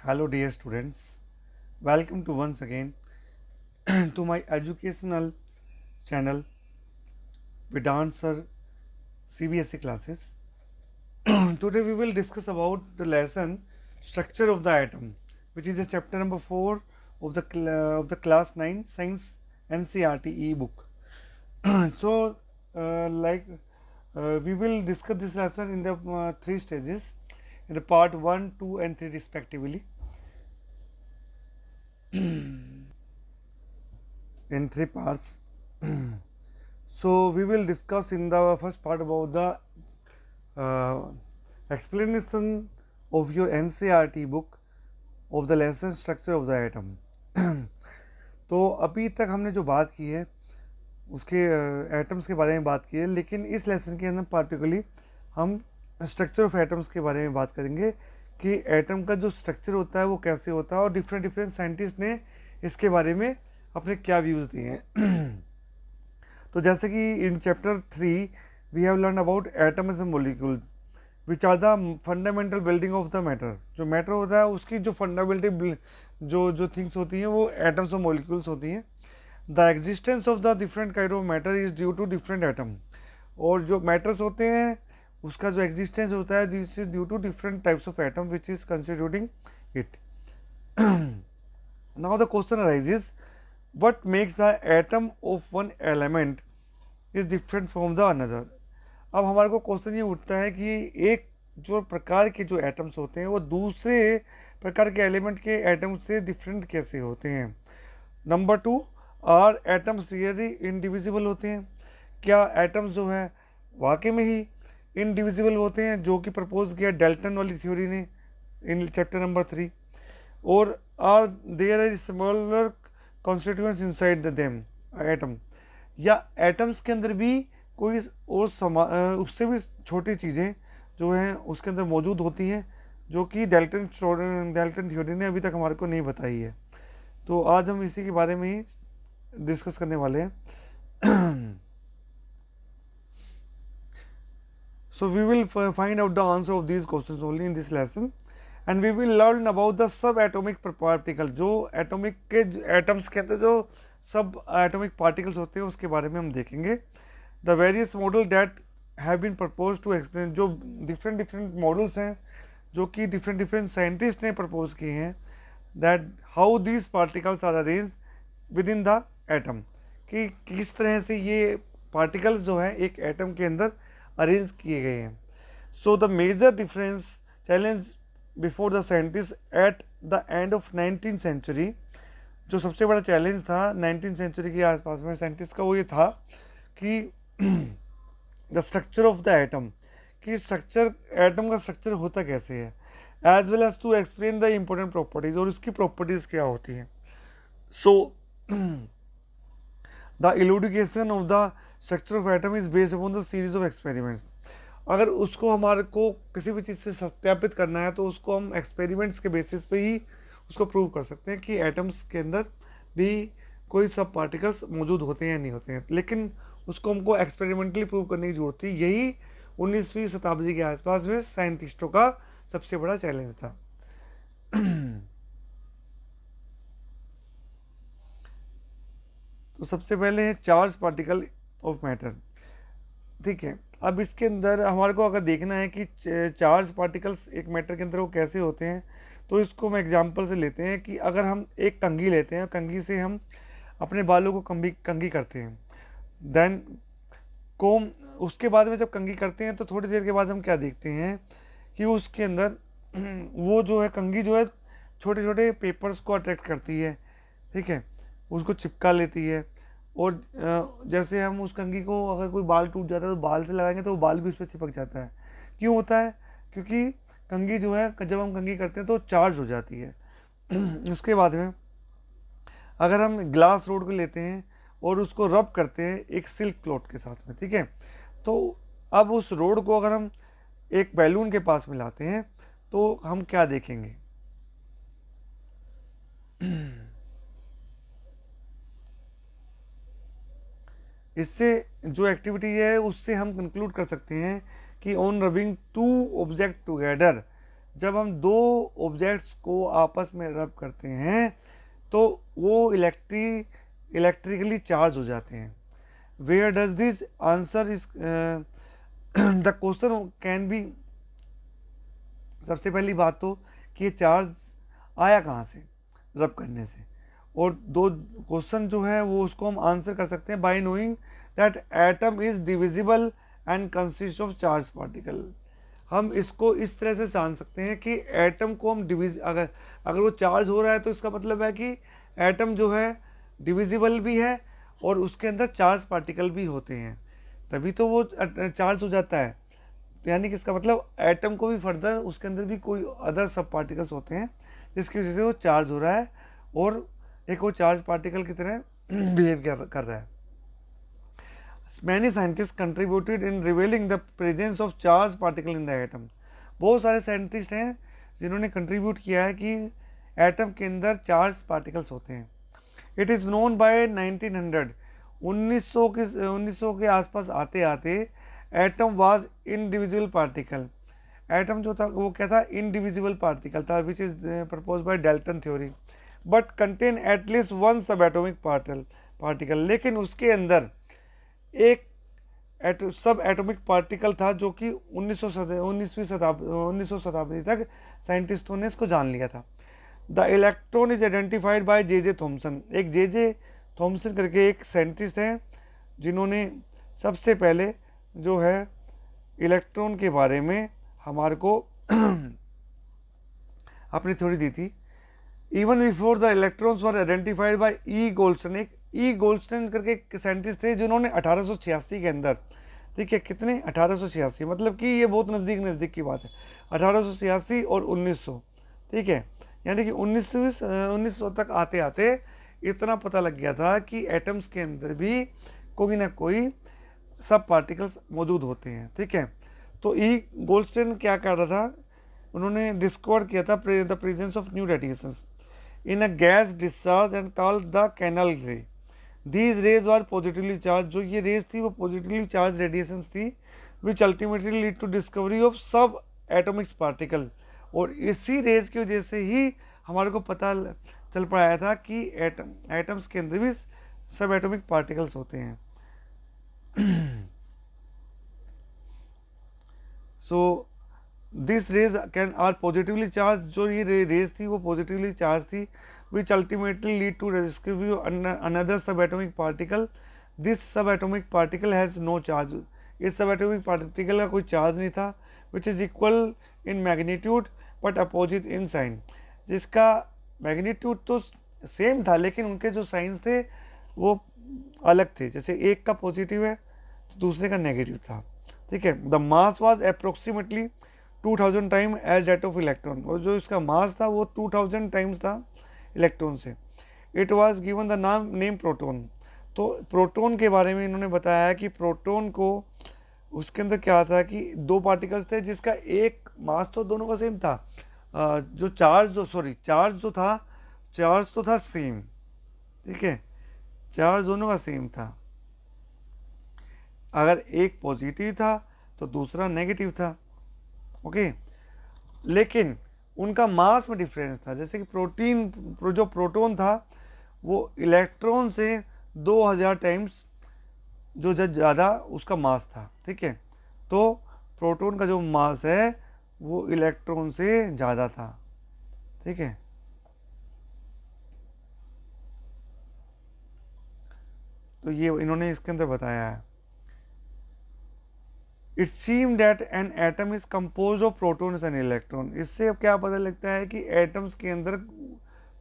Hello, dear students. Welcome to once again to my educational channel Vedant Sir CBSE classes. Today we will discuss about the lesson structure of the atom, which is the chapter number 4 of the class 9 science NCERT e-book. so, we will discuss this lesson in the three stages, in the part 1, 2, and 3 respectively. In three parts. So we will discuss in the first part about the uh, explanation of your NCERT book of the lesson structure of the atom. तो अभी तक हमने जो बात की है उसके atoms के बारे में बात की है, लेकिन इस लेसन के अंदर पार्टिकुलरली हम स्ट्रक्चर ऑफ एटम्स के बारे में बात करेंगे कि एटम का जो स्ट्रक्चर होता है वो कैसे होता है और डिफरेंट डिफरेंट साइंटिस्ट ने इसके बारे में अपने क्या व्यूज़ दिए हैं. तो जैसे कि in chapter 3 we have learn about atom as a molecule which are the fundamental building of the matter. जो मैटर होता है उसकी जो फंडामेंटल जो थिंग्स होती हैं वो एटम्स और मोलिक्यूल्स होती हैं. The existence of the different kind of matter is due to different atom. और जो मैटर्स होते हैं उसका जो एग्जिस्टेंस होता है this is due to different types of atom which is constituting it. Now the question arises, what makes the atom of one element is different from the another. अब हमारे को क्वेश्चन ये उठता है कि एक जो प्रकार के जो एटम्स होते हैं वो दूसरे प्रकार के एलिमेंट के एटम से डिफरेंट कैसे होते हैं. Number 2, are atoms really indivisible होते हैं. क्या एटम्स जो है वाकई में ही इनडिविजिबल होते हैं, जो कि प्रपोज किया डेल्टन वाली थ्योरी ने इन चैप्टर नंबर 3. और are there are smaller constituents inside the them atom. या एटम्स के अंदर भी कोई और उससे भी छोटी चीज़ें जो हैं उसके अंदर मौजूद होती हैं, जो कि डेल्टन थ्योरी ने अभी तक हमारे को नहीं बताई है. तो आज हम इसी के बारे में ही डिस्कस करने वाले हैं. So we will find out the answer of these questions only in this lesson. And we will learn about the sub atomic particle. जो एटोमिक के एटम्स के अंदर जो सब एटोमिक पार्टिकल्स होते हैं उसके बारे में हम देखेंगे. The various model that have been propose to explain. जो डिफरेंट डिफरेंट मॉडल्स हैं जो कि डिफरेंट डिफरेंट साइंटिस्ट ने प्रपोज किए हैं, that how these particles are arrange within the atom. कि किस तरह से ये पार्टिकल्स जो है एक एटम के अंदर अरेंज किए गए हैं. So the major difference challenge before the scientist at the end of 19th century. जो सबसे बड़ा चैलेंज था 19th सेंचुरी के आसपास में साइंटिस्ट का वो ये था कि the structure of the atom, कि स्ट्रक्चर एटम का स्ट्रक्चर होता कैसे है, as well as to explain the important properties और उसकी प्रॉपर्टीज क्या होती हैं. So the elucidation of the structure of atom is based upon the series of experiments. अगर उसको हमारे को किसी भी चीज़ से सत्यापित करना है तो उसको हम एक्सपेरिमेंट्स के बेसिस पे ही उसको प्रूव कर सकते हैं कि एटम्स के अंदर भी कोई सब पार्टिकल्स मौजूद होते हैं या नहीं होते हैं. लेकिन उसको हमको एक्सपेरिमेंटली प्रूव करने की जरूरत थी. यही 19वीं शताब्दी के आसपास में साइंटिस्टों का सबसे बड़ा चैलेंज था. तो सबसे पहले है चार्ज पार्टिकल ऑफ मैटर. ठीक है, अब इसके अंदर हमारे को अगर देखना है कि चार्ज पार्टिकल्स एक मैटर के अंदर वो कैसे होते हैं, तो इसको हम एग्जांपल से लेते हैं कि अगर हम एक कंघी लेते हैं, कंघी से हम अपने बालों को कंघी करते हैं, देन कोम. उसके बाद में जब कंघी करते हैं तो थोड़ी देर के बाद हम क्या देखते हैं कि उसके अंदर वो जो है कंघी जो है छोटे छोटे पेपर्स को अट्रैक्ट करती है. ठीक है, उसको चिपका लेती है. और जैसे हम उस कंघी को अगर कोई बाल टूट जाता है तो बाल से लगाएंगे तो वो बाल भी उस पर चिपक जाता है. क्यों होता है? क्योंकि कंघी जो है जब हम कंघी करते हैं तो चार्ज हो जाती है. उसके बाद में अगर हम ग्लास रोड को लेते हैं और उसको रब करते हैं एक सिल्क क्लॉथ के साथ में, ठीक है, तो अब उस रोड को अगर हम एक बैलून के पास में लाते हैं तो हम क्या देखेंगे? इससे जो एक्टिविटी है उससे हम कंक्लूड कर सकते हैं कि on rubbing two object together जब हम दो ऑब्जेक्ट्स को आपस में रब करते हैं तो वो इलेक्ट्रिकली चार्ज हो जाते हैं। Where does this answer is the question can be, सबसे पहली बात तो कि ये चार्ज आया कहाँ से, रब करने से। और दो क्वेश्चन जो है वो उसको हम आंसर कर सकते हैं bye knowing that atom is divisible and consist of charge particle. हम इसको इस तरह से जान सकते हैं कि एटम को हम अगर अगर वो चार्ज हो रहा है तो इसका मतलब है कि एटम जो है डिविजिबल भी है और उसके अंदर चार्ज पार्टिकल भी होते हैं, तभी तो वो चार्ज हो जाता है। तो यानी कि इसका मतलब एटम को भी फर्दर उसके अंदर भी कोई अदर सब पार्टिकल्स होते हैं जिसकी वजह से वो चार्ज हो रहा है और एक वो चार्ज पार्टिकल की तरह बिहेव कर रहा है। Many scientists contributed in revealing the presence of charged particle in the atom. बहुत सारे साइंटिस्ट हैं जिन्होंने कंट्रीब्यूट किया है कि एटम के अंदर चार्ज पार्टिकल्स होते हैं। इट इज़ नोन बाय 1900, 1900 के आसपास आते आते atom was indivisible particle. Atom जो था वो क्या था, इनडिविजिबल पार्टिकल था, which is propose by Dalton theory, but contain at least one सब एटोमिक पार्टिकल। लेकिन उसके अंदर एक सब एटॉमिक पार्टिकल था जो कि 19वीं शताब्दी तक साइंटिस्टों ने इसको जान लिया था। The electron is identified by J Thomson. एक जे थॉमसन करके एक साइंटिस्ट हैं जिन्होंने सबसे पहले जो है इलेक्ट्रॉन के बारे में हमारे को अपनी थ्योरी दी थी। Even before the electrons were identified by E Goldstein. एक ई गोल्डस्टन करके एक साइंटिस्ट थे जिन्होंने 1886 के अंदर, ठीक है, कितने 1886, मतलब कि ये बहुत नज़दीक की बात है, 1886 और 1900, ठीक है, यानी कि 1900 तक आते आते इतना पता लग गया था कि एटम्स के अंदर भी कोई ना कोई सब पार्टिकल्स मौजूद होते हैं, ठीक है। तो ई गोल्डस्टन क्या कर रहा था, उन्होंने डिस्कवर किया था the presence of new radiations in a gas discharge and called the canal ray. These rays are positively charge. जो ये रेज थी वो पॉजिटिवली चार्ज रेडिएशंस थी which ultimately lead to discovery of sub atomics particle. और इसी raise की वजह से ही हमारे को पता चल पाया था कि एटम्स के अंदर भी सब एटॉमिक पार्टिकल्स होते हैं। So this rays can are positively charge. जो ये रेज थी वो पॉजिटिवली चार्ज थी which ultimately lead to discovery of another subatomic particle. This subatomic particle has no charge. इस subatomic particle का कोई चार्ज नहीं था, which is equal in magnitude but opposite in sign. जिसका मैग्नीट्यूड तो सेम था लेकिन उनके जो साइंस थे वो अलग थे। जैसे एक का पॉजिटिव है तो दूसरे का नेगेटिव था, ठीक है। The mass was approximately 2000 time as that of electron. और जो इसका मास था वो 2000 टाइम्स था इलेक्ट्रॉन से। It was given the name proton. तो प्रोटोन के बारे में इन्होंने बताया कि प्रोटोन को उसके अंदर क्या था कि दो पार्टिकल्स थे जिसका एक मास तो दोनों का सेम था, जो चार्ज तो था सेम, ठीक है, चार्ज दोनों का सेम था। अगर एक पॉजिटिव था तो दूसरा नेगेटिव था, ओके। लेकिन उनका मास में डिफरेंस था। जैसे कि जो प्रोटॉन था वो इलेक्ट्रॉन से 2000 टाइम्स जो ज़्यादा उसका मास था, ठीक है। तो प्रोटॉन का जो मास है वो इलेक्ट्रॉन से ज़्यादा था, ठीक है। तो ये इन्होंने इसके अंदर बताया है। It seem that N atom is compose of protons and electron. इससे अब क्या पता लगता है कि एटम्स के अंदर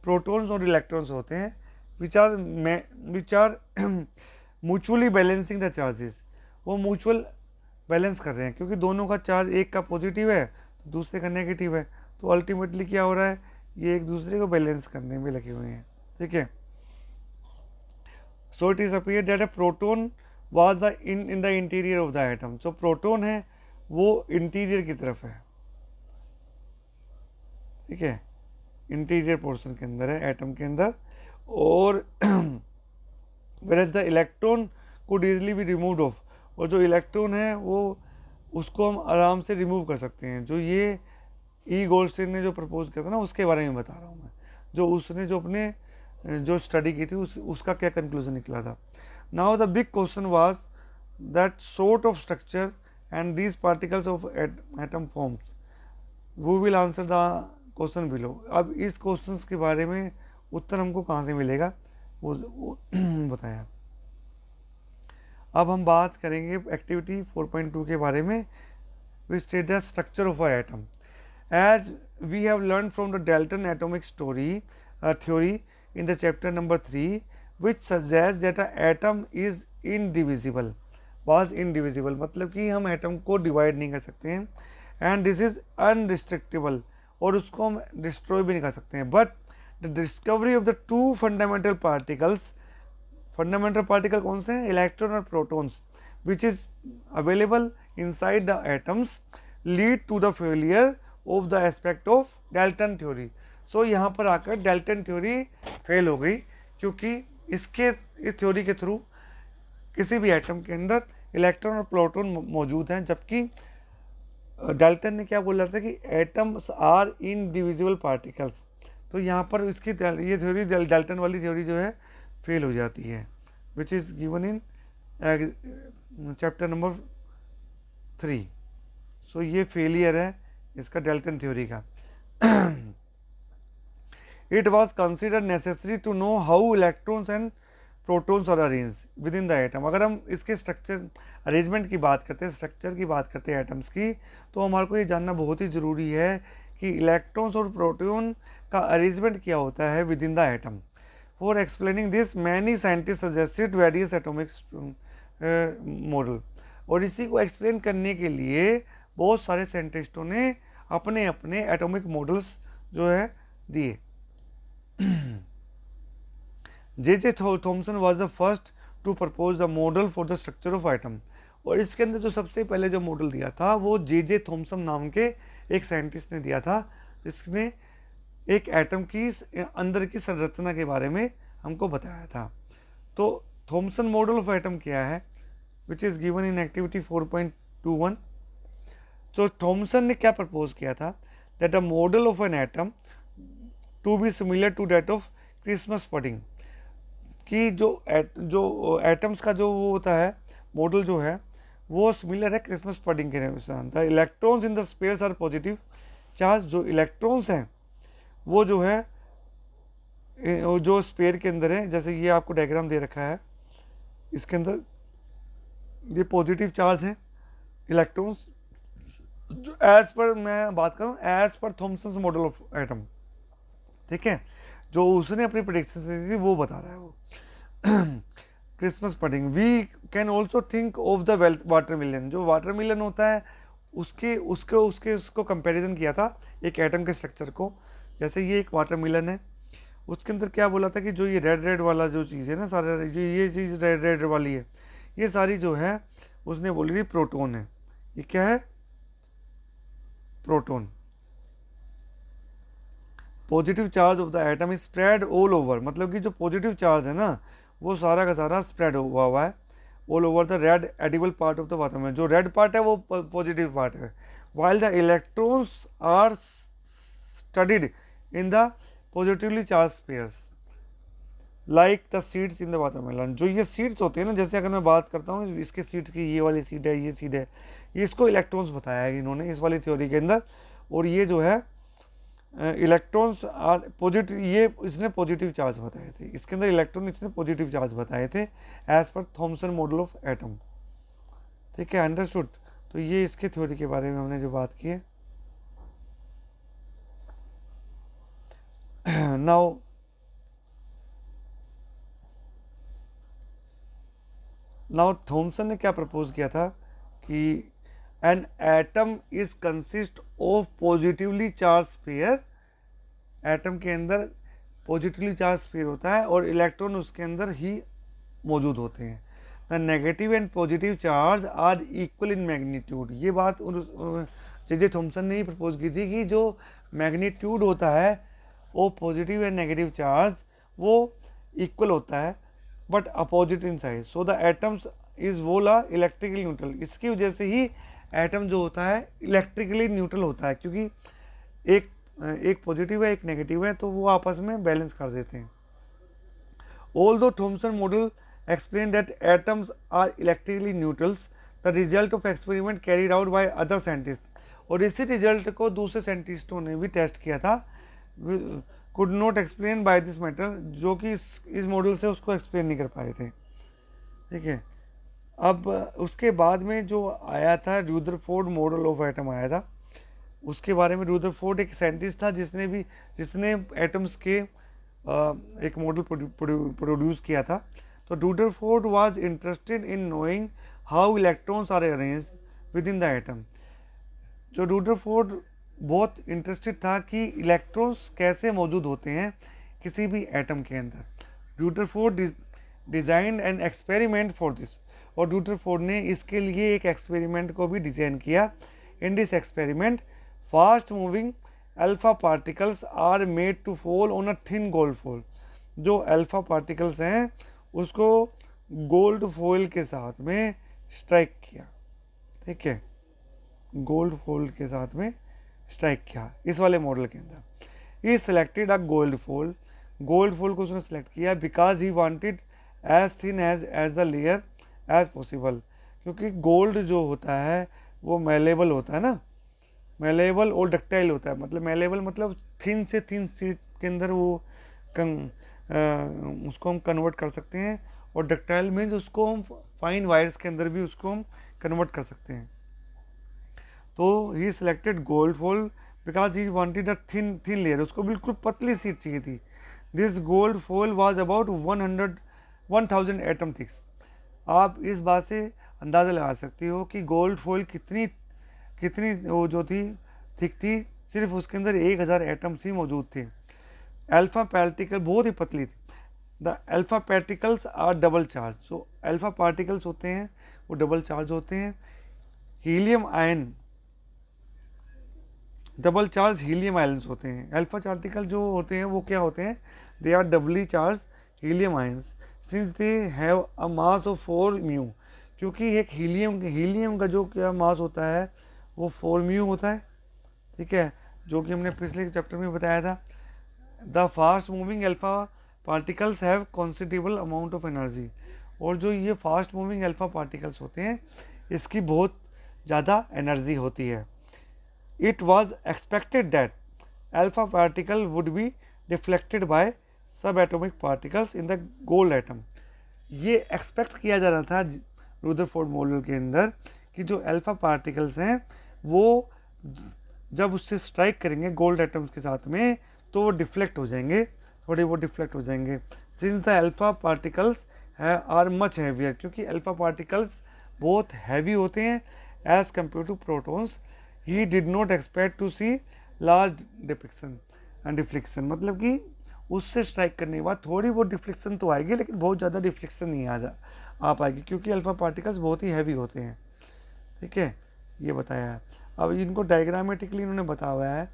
प्रोटॉन्स और इलेक्ट्रॉन्स होते हैं which are mutually balancing the charges. वो म्यूचुअल बैलेंस कर रहे हैं क्योंकि दोनों का चार्ज, एक का पॉजिटिव है तो दूसरे का नेगेटिव है, तो अल्टीमेटली क्या हो रहा है, ये एक दूसरे को बैलेंस करने में लगे हुए हैं, ठीक है। So it is appear that a proton was the in the interior of the atom. जो प्रोटॉन है वो इंटीरियर की तरफ है, ठीक है, इंटीरियर पोर्शन के अंदर है एटम के अंदर। और whereas the electron could easily be removed of. और जो इलेक्ट्रॉन है वो उसको हम आराम से रिमूव कर सकते हैं। जो ये ई गोल्डस्टीन ने जो प्रपोज किया था ना उसके बारे में बता रहा हूँ मैं, जो उसने जो अपने जो स्टडी की थी उसका क्या कंक्लूजन निकला था। Now the big question was that sort of structure and these particles of atom forms, वो will answer the question below. अब इस क्वेश्चन के बारे में उत्तर हमको कहाँ से मिलेगा वो बताया। अब हम बात करेंगे एक्टिविटी 4.2 के बारे में, which state the structure of a atom. As we have learn from the Dalton atomic theory in the chapter number 3 which suggest that a atom is indivisible, was indivisible, मतलब कि हम एटम को divide नहीं कर सकते हैं, and this is indestructible, और उसको हम डिस्ट्रॉय भी नहीं कर सकते हैं। But the discovery of the two fundamental particles, fundamental particle कौन से हैं, इलेक्ट्रॉन और protons, which is available inside the atoms lead to the failure of the aspect of Dalton theory. So यहाँ पर आकर डाल्टन थ्योरी फेल हो गई, क्योंकि इस थ्योरी के थ्रू किसी भी एटम के अंदर इलेक्ट्रॉन और प्रोटॉन मौजूद हैं, जबकि डाल्टन ने क्या बोला था कि एटम्स आर इनडिविजिबल पार्टिकल्स। तो यहाँ पर इसकी ये थ्योरी डाल्टन वाली थ्योरी जो है फेल हो जाती है, which is given in chapter number 3। सो ये फेलियर है इसका डाल्टन थ्योरी का। It was considered necessary to know how electrons and protons are arrange within the atom. अगर हम इसके स्ट्रक्चर अरेंजमेंट की बात करते हैं, स्ट्रक्चर की बात करते हैं एटम्स की, तो हमारे को ये जानना बहुत ही ज़रूरी है कि इलेक्ट्रॉन्स और प्रोटॉन का अरेंजमेंट क्या होता है with in the atom. For explaining this many scientist suggested various atomic model, और इसी को एक्सप्लेन करने के लिए बहुत सारे साइंटिस्टों ने अपने अपने एटॉमिक मॉडल्स जो है दिए। J.J. Thomson was the first to propose the model for the structure of atom, और इसके अंदर जो सबसे पहले जो मॉडल दिया था वो J.J. थॉमसन नाम के एक साइंटिस्ट ने दिया था, जिसने एक एटम की अंदर की संरचना के बारे में हमको बताया था। तो थॉमसन मॉडल ऑफ एटम क्या है, which is given in activity 4.21। तो थॉमसन ने क्या प्रपोज किया था, that a model of an atom to be similar to that of Christmas pudding, कि जो एटम्स का जो वो होता है मॉडल जो है वो सिमिलर है क्रिसमस पडिंग के अनुसार। The electrons in the spheres are positive charge, जो इलेक्ट्रॉन्स हैं वो जो है जो स्पेयर के अंदर है, जैसे ये आपको डायग्राम दे रखा है, इसके अंदर ये पॉजिटिव चार्ज है इलेक्ट्रॉन्स, जो एज पर मैं बात करूँ as per Thompson model of atom, ठीक है, जो उसने अपनी प्रेडिक्शन दी थी वो बता रहा है वो। Christmas pudding, we can also think of the watermelon, जो वाटरमेलन होता है उसको कंपैरिजन किया था एक एटम के स्ट्रक्चर को। जैसे ये एक वाटरमेलन है, उसके अंदर क्या बोला था कि जो ये रेड वाला जो चीज़ है ना, सारा जो ये चीज़ रेड वाली है, ये सारी जो है उसने बोली थी प्रोटॉन है। ये क्या है, proton. Positive charge of the atom is spread all over, मतलब कि जो पॉजिटिव चार्ज है ना वो सारा का सारा स्प्रेड हुआ है all over the red edible part of the watermelon. जो रेड पार्ट है वो पॉजिटिव पार्ट है, while the electrons are studied in the positively charge spheres like the seeds in the watermelon. जो ये सीड्स होते हैं ना, जैसे अगर मैं बात करता हूँ इसके सीड्स की, ये वाली सीड है, ये सीड है, ये इसको इलेक्ट्रॉन्स बताया है इन्होंने इस वाली थ्योरी के अंदर, और ये जो है इलेक्ट्रॉन्स आर पॉजिटिव, ये इसने पॉजिटिव चार्ज बताए थे, इसके अंदर इलेक्ट्रॉन इसने पॉजिटिव चार्ज बताए थे as per Thompson model of atom, ठीक है, अंडरस्टूड। तो ये इसके थ्योरी के बारे में हमने जो बात की है। नाउ थॉमसन ने क्या प्रपोज किया था कि N atom is consist of positively charge sphere, atom के अंदर पॉजिटिवली चार्ज स्फीयर होता है और इलेक्ट्रॉन उसके अंदर ही मौजूद होते हैं। The negative and positive charge are equal in magnitude, ये बात J.J. थॉमसन ने ही प्रपोज की थी कि जो मैग्नीट्यूड होता है वो पॉजिटिव एंड नेगेटिव चार्ज वो इक्वल होता है but opposite in size. So the atoms is वोला इलेक्ट्रिकली न्यूट्रल, इसकी वजह से ही एटम जो होता है इलेक्ट्रिकली न्यूट्रल होता है, क्योंकि एक पॉजिटिव है एक नेगेटिव है, तो वो आपस में बैलेंस कर देते हैं। Although Thomson model explained that atoms are electrically neutrals, the result of experiment carried out by other scientists, और इसी रिजल्ट को दूसरे साइंटिस्टों ने भी टेस्ट किया था, could not explain by this method, जो कि इस मॉडल से उसको एक्सप्लेन नहीं कर पाए थे। ठीक है, अब उसके बाद में जो आया था रदरफोर्ड मॉडल ऑफ एटम आया था, उसके बारे में रदरफोर्ड एक साइंटिस्ट था जिसने एटम्स के एक मॉडल प्रोड्यूस किया था। तो Rutherford was interested in knowing how electrons are arranged within the atom. जो रदरफोर्ड बहुत इंटरेस्टेड था कि इलेक्ट्रॉन्स कैसे मौजूद होते हैं किसी भी एटम के अंदर। Rutherford design an experiment for this, और रदरफोर्ड ने इसके लिए एक एक्सपेरिमेंट को भी डिजाइन किया। In this experiment fast moving alpha particles are made to fall on a thin gold foil. जो अल्फा पार्टिकल्स हैं उसको गोल्ड फॉइल के साथ में स्ट्राइक किया। ठीक है, गोल्ड फॉइल के साथ में स्ट्राइक किया इस वाले मॉडल के अंदर। He selected a gold foil को उसने सेलेक्ट किया because he wanted as thin as the layer as possible, क्योंकि गोल्ड जो होता है वो मेलेबल होता है ना, मेलेबल और डक्टाइल होता है। मतलब मेलेबल मतलब थिन से थिन शीट के अंदर वो उसको हम कन्वर्ट कर सकते हैं, और डक्टाइल मीन्स उसको हम फाइन वायर्स के अंदर भी उसको हम कन्वर्ट कर सकते हैं। तो he selected gold foil because he wanted a thin layer, उसको बिल्कुल पतली शीट चाहिए थी। This gold foil was about 1000 atom thicks. आप इस बात से अंदाज़ा लगा सकते हो कि गोल्ड फॉइल कितनी वो जो थी थिक थी, सिर्फ उसके अंदर 1000 एटम्स ही मौजूद थे। अल्फा पार्टिकल बहुत ही पतली थी। The alpha particles are double charge, जो अल्फा पार्टिकल्स होते हैं वो डबल चार्ज होते हैं। Helium ion double charge helium ions होते हैं। अल्फा पार्टिकल जो होते हैं वो क्या होते हैं, they are doubly charge helium ions since they have a mass of 4 mu, क्योंकि एक हीलियम का जो क्या मास होता है वो 4 म्यू होता है। ठीक है, जो कि हमने पिछले चैप्टर में बताया था। The fast moving alpha particles have considerable amount of energy, और जो ये फास्ट मूविंग अल्फा पार्टिकल्स होते हैं इसकी बहुत ज़्यादा एनर्जी होती है। It was expected that alpha particle would be deflected by subatomic particles in the gold atom। ये एक्सपेक्ट किया जा रहा था रदरफोर्ड मॉडल के अंदर कि जो अल्फा पार्टिकल्स हैं वो जब उससे स्ट्राइक करेंगे गोल्ड एटम्स के साथ में तो वो डिफ्लेक्ट हो जाएंगे, थोड़े वो डिफ्लेक्ट हो जाएंगे। Since the alpha particles are much heavier, क्योंकि अल्फा पार्टिकल्स बहुत हैवी होते हैं as compare to protons. He did not expect to see large deflection, मतलब कि उससे स्ट्राइक करने के बाद थोड़ी बहुत डिफ्लेक्शन तो आएगी, लेकिन बहुत ज़्यादा डिफ्लेक्शन नहीं आ पाएगी, क्योंकि अल्फा पार्टिकल्स बहुत ही हैवी होते हैं। ठीक है, ये बताया है। अब इनको डायग्रामेटिकली इन्होंने बताया हुआ है,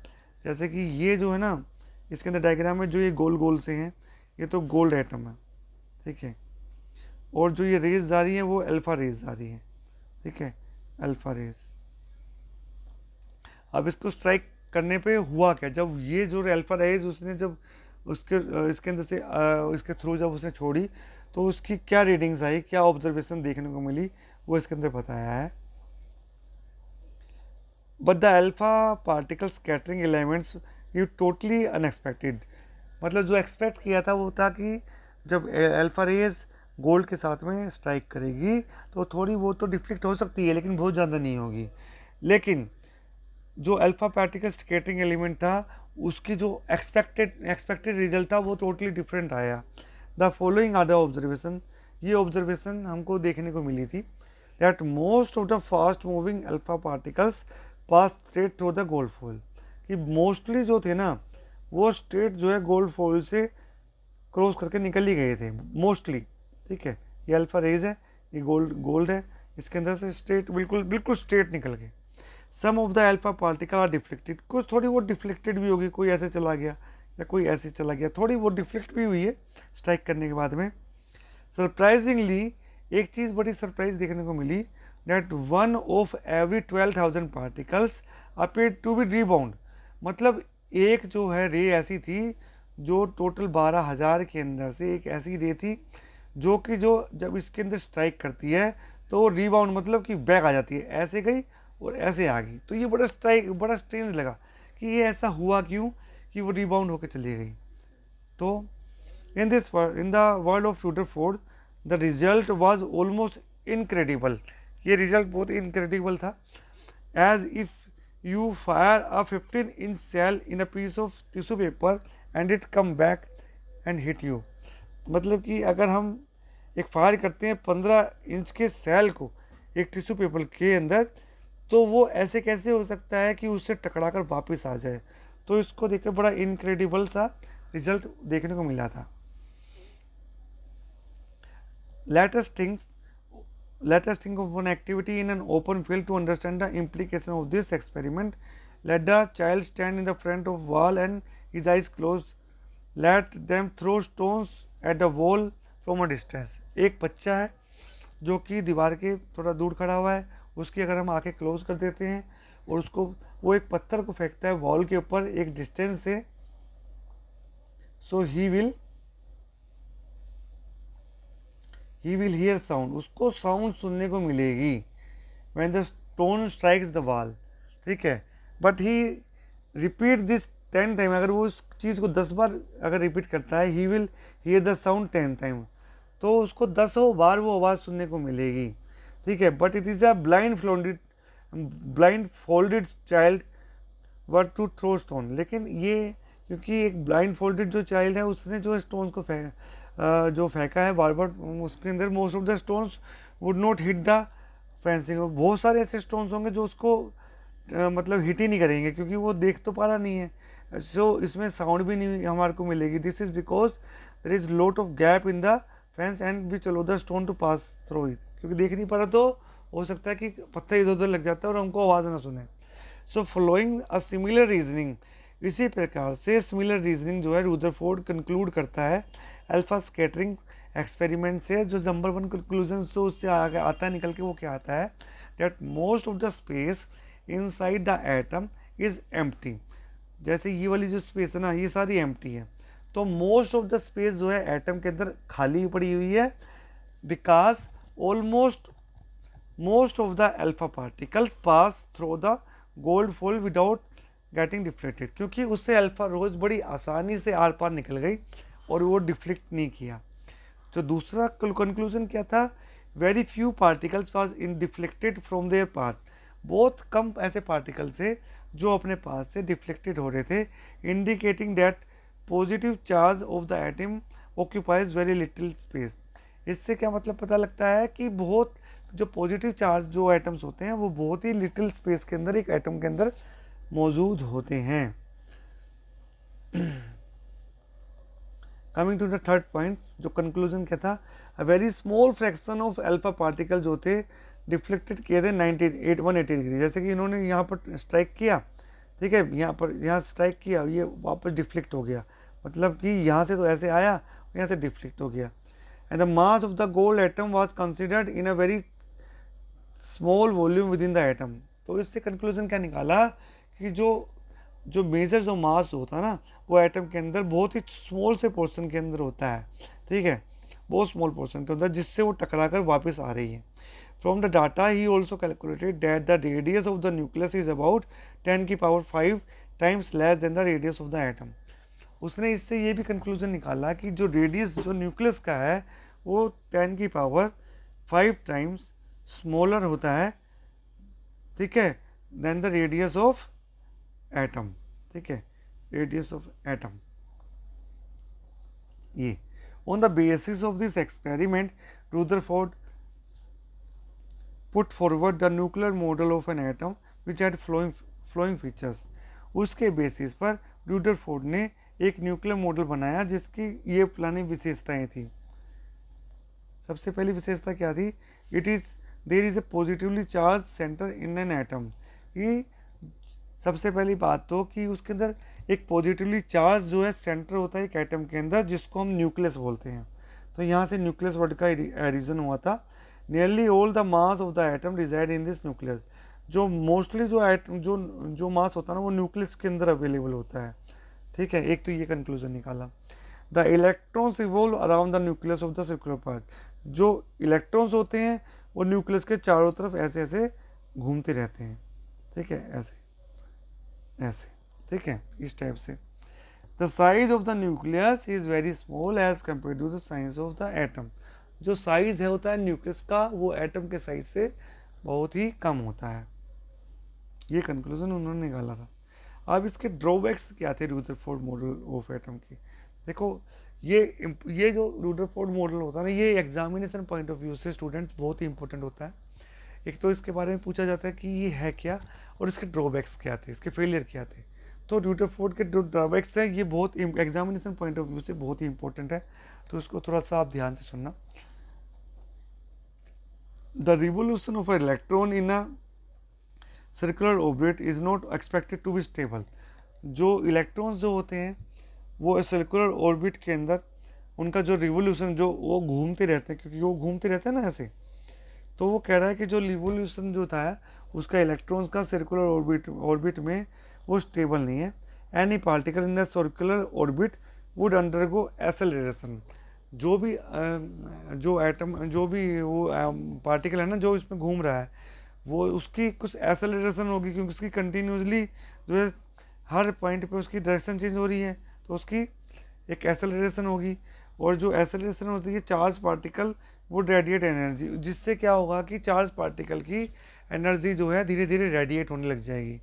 जैसे कि ये जो है ना इसके अंदर डायग्राम में जो ये गोल गोल से हैं ये तो गोल्ड एटम है। ठीक है, और जो ये रेज जा रही है वो अल्फा रेज जा रही है। ठीक है, अल्फा रेज। अब इसको स्ट्राइक करने पे हुआ क्या, जब ये जो अल्फा रेज उसने जब इसके अंदर से इसके थ्रू जब उसने छोड़ी तो उसकी क्या रीडिंग्स आई, क्या ऑब्जर्वेशन देखने को मिली, वो इसके अंदर बताया है। But the alpha particle scattering elements you totally unexpected, मतलब जो एक्सपेक्ट किया था वो था कि जब अल्फा रेज गोल्ड के साथ में स्ट्राइक करेगी तो थोड़ी बहुत तो डिफ्लेक्ट हो सकती है, लेकिन बहुत ज़्यादा नहीं होगी। लेकिन जो अल्फा पार्टिकल स्कैटरिंग एलिमेंट था उसकी जो एक्सपेक्टेड रिजल्ट था वो टोटली डिफरेंट आया। The following are the observation, ये ऑब्जर्वेशन हमको देखने को मिली थी that most of the fast moving alpha particles pass straight through the gold foil, कि मोस्टली जो थे ना वो स्ट्रेट जो है गोल्ड फॉइल से क्रॉस करके निकल ही गए थे मोस्टली। ठीक है, ये अल्फा रेज है, ये गोल्ड है, इसके अंदर से स्ट्रेट बिल्कुल स्ट्रेट निकल गए। Some of the alpha particle are deflected, कुछ थोड़ी बहुत डिफ्लेक्टेड भी होगी, कोई ऐसे चला गया या कोई ऐसे चला गया, थोड़ी बहुत डिफ्लेक्ट भी हुई है स्ट्राइक करने के बाद में। सरप्राइजिंगली एक चीज़ बड़ी सरप्राइज देखने को मिली that 1 of every 12,000 particles appear to be rebound मतलब एक जो है रे ऐसी थी जो टोटल 12,000 के अंदर से एक ऐसी रे थी जो कि जो जब इसके अंदर स्ट्राइक करती है तो वो रिबाउंड मतलब कि बैक आ जाती है, ऐसे गई और ऐसे आ गई। तो ये बड़ा स्ट्रेंज लगा कि ये ऐसा हुआ क्यों कि वो रिबाउंड होकर चली गई। तो in the world of Rutherford the result was almost incredible। ये रिजल्ट बहुत इनक्रेडिबल था। as if you fire a 15-inch cell in a piece of tissue paper and it come back and hit you। मतलब कि अगर हम एक fire करते हैं 15 इंच के सेल को एक टिश्यू पेपर के अंदर, तो वो ऐसे कैसे हो सकता है कि उससे टकरा कर वापस आ जाए। तो इसको देखकर बड़ा इनक्रेडिबल सा रिजल्ट देखने को मिला था। Let us think of one activity in an open field to understand the implication of this experiment. Let the child stand in the front of wall and his eyes closed. Let them throw stones at the wall from a distance। एक बच्चा है जो कि दीवार के थोड़ा दूर खड़ा हुआ है, उसकी अगर हम आंखें क्लोज कर देते हैं और उसको वो एक पत्थर को फेंकता है वॉल के ऊपर एक डिस्टेंस से, सो ही विल हियर साउंड, उसको साउंड सुनने को मिलेगी when the stone strikes the wall. ठीक है, but he repeat this 10 time. अगर वो उस चीज़ को 10 बार अगर रिपीट करता है, he will hear the sound 10 time, तो उसको 10 बार वो आवाज़ सुनने को मिलेगी। ठीक है, but it is a blind folded child were to throw stone. लेकिन ये क्योंकि एक ब्लाइंड फोल्डेड जो चाइल्ड है उसने जो स्टोन्स को जो फेंका है बार बार, उसके अंदर most of the stones would not hit the fencing. बहुत सारे ऐसे स्टोन्स होंगे जो उसको मतलब हिट ही नहीं करेंगे क्योंकि वो देख तो पा रहा नहीं है। सो इसमें साउंड भी नहीं हमारे को मिलेगी। This is because there is lot of gap in the fence and which allow the stone to pass through it. क्योंकि देख नहीं पा रहा तो हो सकता है कि पत्थर इधर उधर लग जाता है और हमको आवाज़ ना सुने। So following a similar reasoning, इसी प्रकार से सिमिलर रीजनिंग जो है रुदरफोर्ड कंक्लूड करता है अल्फा स्कैटरिंग एक्सपेरिमेंट से। जो नंबर 1 कंक्लूजन जो उससे आगे आता है निकल के, वो क्या आता है, that most of the space inside the atom is empty. जैसे ये वाली जो स्पेस है ना, ये सारी एम्प्टी है, तो मोस्ट ऑफ द स्पेस जो है एटम के अंदर खाली पड़ी हुई है, because almost most of the alpha particles pass through the gold fall without getting deflected. क्योंकि उससे अल्फा रोज बड़ी आसानी से आर पार निकल गई और वो डिफ्लेक्ट नहीं किया। तो दूसरा कंक्लूजन क्या था, very few particles was in deflected from there part. बहुत कम ऐसे पार्टिकल्स थे जो अपने पास से डिफ्लेक्टेड हो रहे थे, indicating that positive charge of the atom occupies very little space. इससे क्या मतलब पता लगता है कि बहुत जो पॉजिटिव चार्ज जो एटम्स होते हैं वो बहुत ही लिटिल स्पेस के अंदर एक एटम के अंदर मौजूद होते हैं। Coming to the third point, जो कंक्लूजन क्या था, a very small fraction of alpha particle जो थे डिफ्लेक्टेड किए थे 180 डिग्री। जैसे कि इन्होंने यहाँ पर स्ट्राइक किया, ठीक है, यहाँ स्ट्राइक किया, ये वापस डिफ्लेक्ट हो गया, मतलब कि यहाँ से तो ऐसे आया, यहाँ से डिफ्लेक्ट हो गया। And the mass of the gold atom was considered in a very small volume with in the atom. तो इससे कंक्लूजन क्या निकाला कि जो मेजर जो मास होता है ना, वो एटम के अंदर बहुत ही स्मॉल से पोर्शन के अंदर होता है। ठीक है, बहुत स्मॉल पोर्शन के अंदर, जिससे वो टकरा कर वापस आ रही है। From the data he also calculated that the radius of the nucleus is about 10⁵ times less than the radius of the atom. उसने इससे ये भी कंक्लूजन निकाला कि जो रेडियस जो न्यूक्लियस का है वो 10⁵ टाइम्स स्मॉलर होता है, ठीक है, then the radius of atom. ठीक है, रेडियस ऑफ एटम। ये on the basis of this experiment Rutherford put forward the nuclear model of an atom which had following features. उसके बेसिस पर रुदरफोर्ड ने एक न्यूक्लियर मॉडल बनाया जिसकी ये पुरानी विशेषताएं थी। सबसे पहली विशेषता क्या थी, it is there is a positively charge centre in an atom. ये सबसे पहली बात तो कि उसके अंदर एक पॉजिटिवली चार्ज जो है सेंटर होता है एक एटम के अंदर, जिसको हम न्यूक्लियस बोलते हैं। तो यहाँ से न्यूक्लियस वर्ड का रीजन हुआ था। Nearly all the mass of the atom reside in this nucleus. जो मोस्टली जो एटम जो मास होता है ना वो न्यूक्लियस के अंदर अवेलेबल होता है, ठीक है। एक तो ये कंक्लूजन निकाला। The electrons revolve around the nucleus of the circular part, जो इलेक्ट्रॉन्स होते हैं वो न्यूक्लियस के चारों तरफ ऐसे ऐसे घूमते रहते हैं, ठीक है, ऐसे ऐसे, ठीक है, इस टाइप से। The size of the nucleus is very small as compare to the size of the atom, जो साइज है होता है न्यूक्लियस का वो एटम के साइज से बहुत ही कम होता है। ये कंक्लूजन उन्होंने निकाला था। अब इसके ड्रॉबैक्स क्या थे रूदरफोर्ड मॉडल ऑफ एटम की? देखो, ये जो रूदरफोर्ड मॉडल होता है ना, ये एग्जामिनेशन पॉइंट ऑफ व्यू से स्टूडेंट्स बहुत ही इंपॉर्टेंट होता है। एक तो इसके बारे में पूछा जाता है कि ये है क्या और इसके ड्रॉबैक्स क्या थे, इसके फेलियर क्या थे। तो रूदरफोर्ड के जो ड्रॉबैक्स हैं ये बहुत एग्जामिनेशन पॉइंट ऑफ व्यू से बहुत ही इंपॉर्टेंट है, तो इसको थोड़ा सा आप ध्यान से सुनना। The revolution of electron in a circular orbit is not expected to be stable. जो इलेक्ट्रॉन्स जो होते हैं वो सर्कुलर ऑर्बिट के अंदर उनका जो रिवोल्यूशन जो वो घूमते रहते हैं, क्योंकि वो घूमते रहते हैं ना ऐसे, तो वो कह रहा है कि जो रिवोल्यूशन जो था उसका इलेक्ट्रॉन्स का सर्कुलर ऑर्बिट में वो स्टेबल नहीं है। Any particle in the circular orbit would undergo acceleration, जो भी जो एटम जो भी वो पार्टिकल है ना जो इसमें घूम रहा है वो उसकी कुछ एक्सेलरेशन होगी, क्योंकि उसकी कंटिन्यूसली जो है हर पॉइंट पे उसकी डायरेक्शन चेंज हो रही है, तो उसकी एक एक्सेलरेशन होगी। और जो एक्सेलरेशन होती है चार्ज पार्टिकल वो रेडिएट एनर्जी, जिससे क्या होगा कि चार्ज पार्टिकल की एनर्जी जो है धीरे धीरे रेडिएट होने लग जाएगी।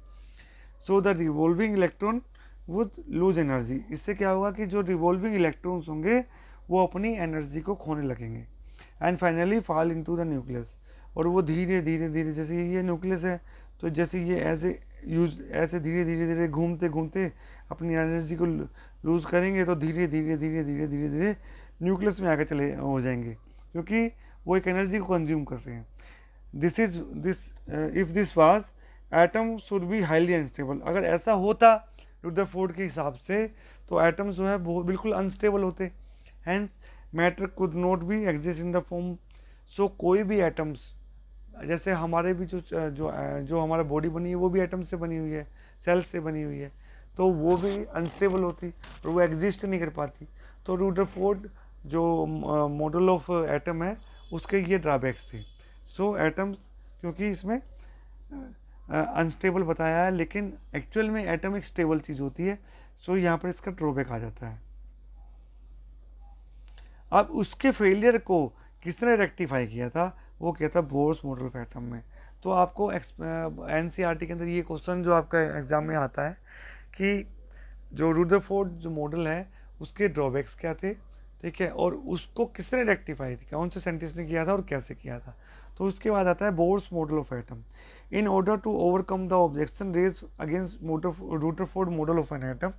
So the revolving electron would lose energy, इससे क्या होगा कि जो रिवॉल्विंग इलेक्ट्रॉन्स होंगे वो अपनी एनर्जी को खोने लगेंगे। And finally fall into the nucleus, और वो धीरे धीरे धीरे जैसे ये न्यूक्लियस है तो जैसे ये ऐसे धीरे धीरे धीरे घूमते घूमते अपनी एनर्जी को लूज़ करेंगे तो धीरे धीरे धीरे धीरे धीरे धीरे न्यूक्लियस में आकर चले हो जाएंगे, क्योंकि वो एक एनर्जी को कंज्यूम कर रहे हैं। This if this was atom should be highly unstable, अगर ऐसा होता रुदरफोर्ड के हिसाब से तो एटम्स जो है वो बिल्कुल अनस्टेबल होते। Hence matter could not be exist in the form, so कोई भी एटम्स, जैसे हमारे भी जो हमारा बॉडी बनी है वो भी एटम से बनी हुई है, सेल्स से बनी हुई है, तो वो भी अनस्टेबल होती और वो एग्जिस्ट नहीं कर पाती। तो रुदरफोर्ड जो मॉडल ऑफ एटम है उसके ये ड्रॉबैक्स थे। सो एटम्स, क्योंकि इसमें अनस्टेबल बताया है लेकिन एक्चुअल में एटम एक स्टेबल चीज़ होती है, सो यहाँ पर इसका ड्रॉबैक आ जाता है। अब उसके फेलियर को किसने रेक्टिफाई किया था? वो किया था बोर्स मॉडल ऑफ एटम में। तो आपको एनसीईआरटी के अंदर ये क्वेश्चन जो आपका एग्जाम में आता है कि जो रुदरफोर्ड जो मॉडल है उसके ड्रॉबैक्स क्या थे, ठीक है, और उसको किसने रेक्टिफाई किया, कौन से साइंटिस्ट ने किया था और कैसे किया था। तो उसके बाद आता है Bohr's model of atom. In order to overcome the objection raise against Rutherford model of an atom,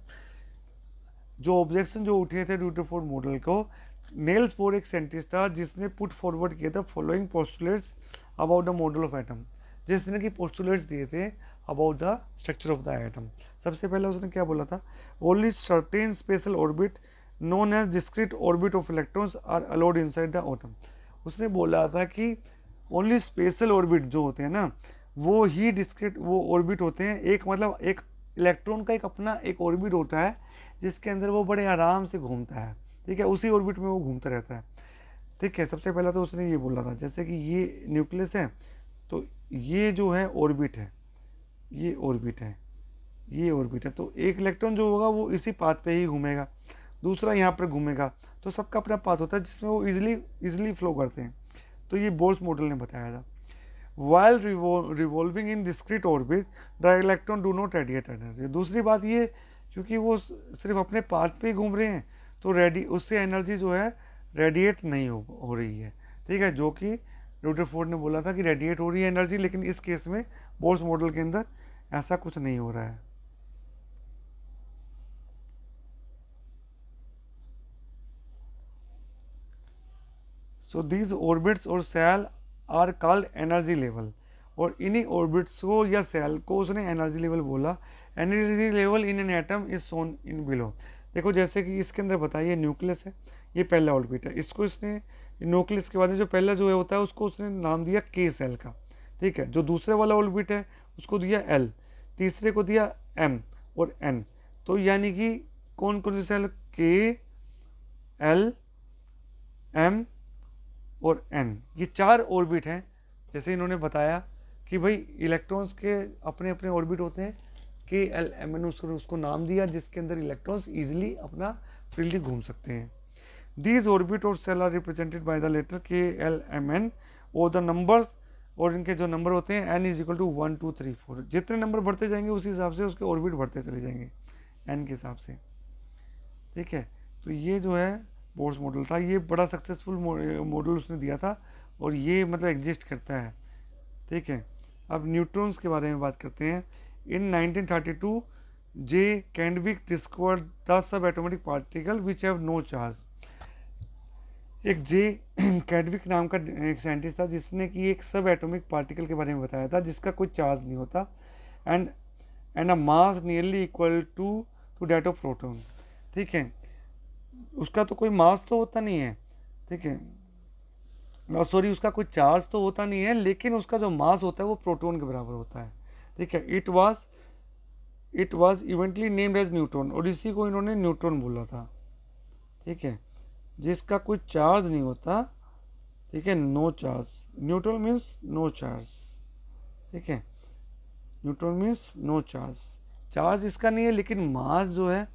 जो ऑब्जेक्शन जो उठे थे रुदरफोर्ड मॉडल को, नेल्स बोर एक साइंटिस्ट था जिसने पुट फॉरवर्ड किया था following postulates about the model of atom, जिसने कि पोस्टुलेट्स दिए थे about the structure of the atom. सबसे पहले उसने क्या बोला था? Only certain special orbit known as discrete orbit of electrons are allowed inside the atom. उसने बोला था कि ओनली स्पेशल ऑर्बिट जो होते हैं ना वो ही डिस्क्रीट वो ऑर्बिट होते हैं, एक मतलब एक इलेक्ट्रॉन का एक अपना एक ऑर्बिट होता है जिसके अंदर वो बड़े आराम से घूमता है, ठीक है, उसी ऑर्बिट में वो घूमता रहता है, ठीक है। सबसे पहला तो उसने ये बोला था, जैसे कि ये न्यूक्लियस है तो ये जो है ऑर्बिट है, ये ऑर्बिट है, ये ऑर्बिट है, तो एक इलेक्ट्रॉन जो होगा वो इसी पाथ पे ही घूमेगा, दूसरा यहाँ पर घूमेगा, तो सबका अपना पाथ होता है जिसमें वो इजिली फ्लो करते हैं। तो ये बोर्स मॉडल ने बताया था। While revolving in discrete orbit the electron do not radiate energy. दूसरी बात ये, क्योंकि वो सिर्फ अपने पाथ पे ही घूम रहे हैं तो उससे एनर्जी जो है रेडिएट नहीं हो रही है, ठीक है, जो कि रुदरफोर्ड ने बोला था कि रेडिएट हो रही है एनर्जी, लेकिन इस केस में बोर्स मॉडल के अंदर ऐसा कुछ नहीं हो रहा है। सो दीज ऑर्बिट्स और shell are called energy level, और इन्हीं ऑर्बिट्स को या सेल को उसने एनर्जी लेवल बोला। Energy level in an atom is shown in below. देखो जैसे कि इसके अंदर बताइए न्यूक्लियस है, ये पहला ऑर्बिट है, इसको इसने न्यूक्लियस के बाद जो पहला जो होता है उसको उसने नाम दिया के सेल का, ठीक है। जो दूसरे वाला ऑर्बिट है उसको दिया L, तीसरे को दिया M और N। तो यानी कि कौन कौन से सेल, K, L, M और N, ये 4 ऑर्बिट हैं। जैसे इन्होंने बताया कि भाई इलेक्ट्रॉन्स के अपने अपने ऑर्बिट होते हैं, K, L, M, N, उसको नाम दिया जिसके अंदर इलेक्ट्रॉन्स इजीली अपना फील्ड घूम सकते हैं। These orbit और cell are represented by the letter K, L, M, N और the numbers, और इनके जो नंबर होते हैं n इज इक्वल टू 1 2 3 4। जितने नंबर बढ़ते जाएंगे उसी हिसाब से उसके ऑर्बिट बढ़ते चले जाएंगे n के हिसाब से, ठीक है। तो ये जो है बोर्स मॉडल था, ये बड़ा सक्सेसफुल मॉडल उसने दिया था और ये मतलब एग्जिस्ट करता है, ठीक है। अब न्यूट्रॉन्स के बारे में बात करते हैं। In 1932 J Chadwick discovered the sub atomic particle which have no charge. एक जे कैडविक नाम का एक साइंटिस्ट था जिसने कि एक सब एटॉमिक पार्टिकल के बारे में बताया था जिसका कोई चार्ज नहीं होता, and a mass nearly equal to that of proton, ठीक है। उसका तो कोई मास तो होता नहीं है, ठीक है, सॉरी, उसका कोई चार्ज तो होता नहीं है, लेकिन उसका जो मास होता है वो प्रोटॉन के बराबर होता है, ठीक है। It was eventually named as neutron, और इसी को इन्होंने न्यूट्रॉन बोला था, ठीक है, जिसका कोई चार्ज नहीं होता, ठीक है, no charge. Neutron means no charge, ठीक है, neutron means no charge. Charge इसका नहीं है लेकिन मास जो है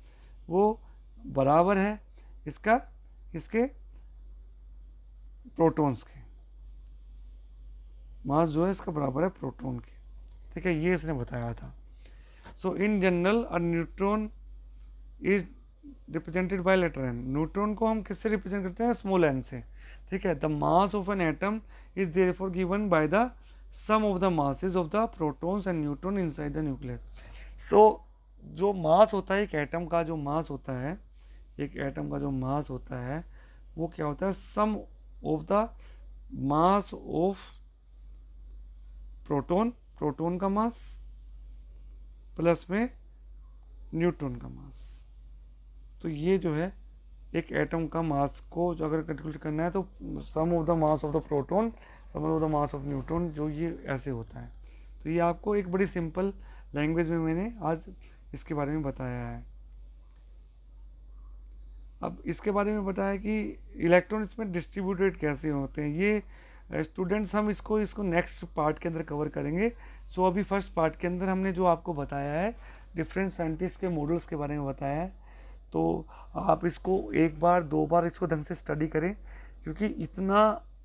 वो बराबर है इसका, इसके प्रोटॉन्स के, मास जो है इसका बराबर है प्रोटॉन के, ठीक है, ये इसने बताया था। So in general a neutron is represented by letter N. Neutron को हम किससे रिप्रेजेंट करते हैं, स्मॉल एन से, ठीक है। The mass of an atom is therefore given by the sum of the masses of the protons and neutron inside the nucleus. So जो mass होता है एक एटम का, जो मास होता है एक एटम का जो मास होता है वो क्या होता है, sum of the mass of proton, proton का मास प्लस में न्यूट्रॉन का मास। तो ये जो है एक एटम का मास को जो अगर कैलकुलेट करना है तो sum of the mass of the proton, sum of the mass of neutron, जो ये ऐसे होता है। तो ये आपको एक बड़ी सिंपल लैंग्वेज में मैंने आज इसके बारे में बताया है। अब इसके बारे में बताया कि इलेक्ट्रॉन इसमें डिस्ट्रीब्यूटेड कैसे होते हैं, ये स्टूडेंट्स हम इसको नेक्स्ट पार्ट के अंदर कवर करेंगे। सो अभी फर्स्ट पार्ट के अंदर हमने जो आपको बताया है डिफरेंट साइंटिस्ट के मॉडल्स के बारे में बताया है, तो आप इसको एक बार दो बार इसको ढंग से स्टडी करें, क्योंकि इतना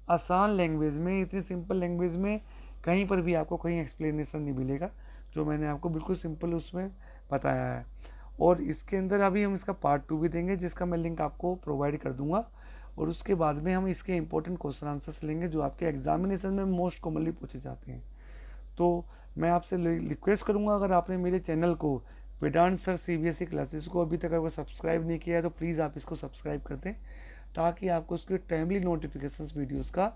आसान लैंग्वेज में, इतनी सिंपल लैंग्वेज में कहीं पर भी आपको कहीं एक्सप्लेनेशन नहीं मिलेगा, जो मैंने आपको बिल्कुल सिंपल उसमें बताया है। और इसके अंदर अभी हम इसका पार्ट 2 भी देंगे जिसका मैं लिंक आपको प्रोवाइड कर दूंगा, और उसके बाद में हम इसके इंपॉर्टेंट क्वेश्चन आंसर्स लेंगे जो आपके एग्जामिनेशन में मोस्ट कॉमनली पूछे जाते हैं। तो मैं आपसे रिक्वेस्ट करूंगा, अगर आपने मेरे चैनल को वेदांत सर CBSE क्लासेस को अभी तक अगर सब्सक्राइब नहीं किया है तो प्लीज़ आप इसको सब्सक्राइब कर दें, ताकि आपको उसके टाइमली नोटिफिकेशंस वीडियोस का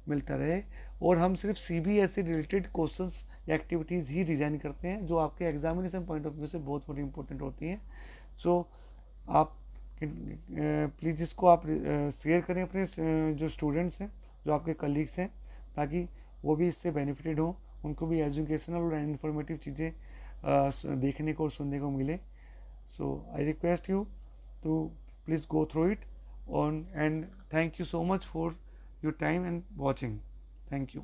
मिलता रहे। और हम सिर्फ CBSE रिलेटेड क्वेश्चंस या एक्टिविटीज़ ही डिज़ाइन करते हैं जो आपके एग्जामिनेशन पॉइंट ऑफ व्यू से बहुत बड़ी इंपॉर्टेंट होती हैं। सो आप प्लीज़ इसको आप शेयर करें अपने जो स्टूडेंट्स हैं, जो आपके कलीग्स हैं, ताकि वो भी इससे बेनिफिटेड हों, उनको भी एजुकेशनल और इन्फॉर्मेटिव चीज़ें देखने को और सुनने को मिले। So I request you to please go through it and thank you so much for your time and watching. Thank you.